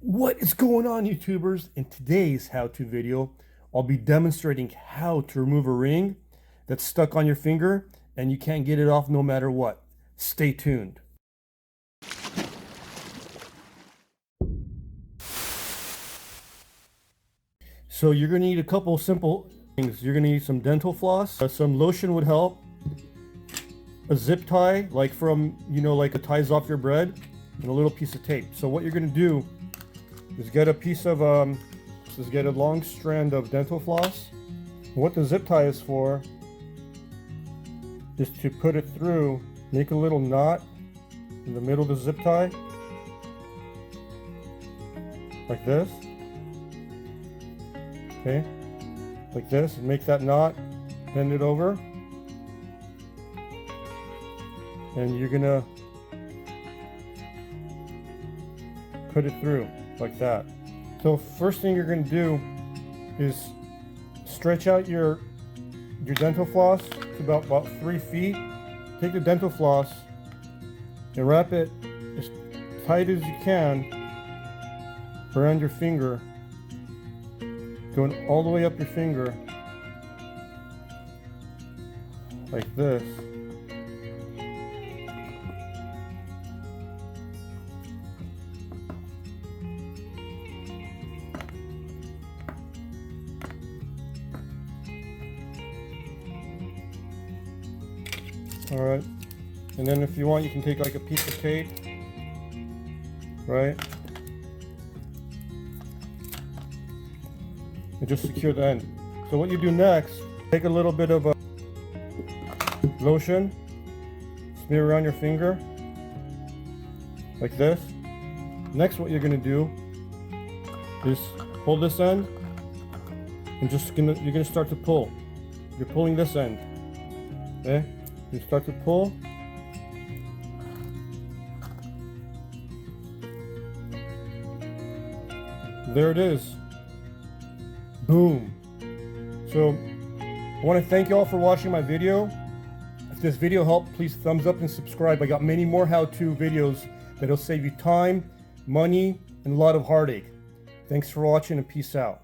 What is going on, YouTubers? In today's how-to video, I'll be demonstrating how to remove a ring that's stuck on your finger and you can't get it off no matter what. Stay tuned. So you're going to need a couple simple things. You're going to need some dental floss, some lotion would help, a zip tie, like from, like it ties off your bread, and a little piece of tape. So what you're going to do is get a piece of, get a long strand of dental floss. What the zip tie is for is to put it through, make a little knot in the middle of the zip tie, like this. Okay, like this, and make that knot, bend it over, and you're gonna put it through like that. So first thing you're going to do is stretch out your dental floss to about 3 feet. Take the dental floss and wrap it as tight as you can around your finger, going all the way up your finger like this. Alright, and then if you want, you can take like a piece of tape, right, and just secure the end. So what you do next, take a little bit of lotion, smear around your finger, like this. Next, what you're going to do is hold this end, and you're going to start to pull. You're pulling this end, okay? You start to pull. There it is. Boom. So I want to thank you all for watching my video. If this video helped, please thumbs up and subscribe. I got many more how-to videos that'll save you time, money, and a lot of heartache. Thanks for watching and peace out.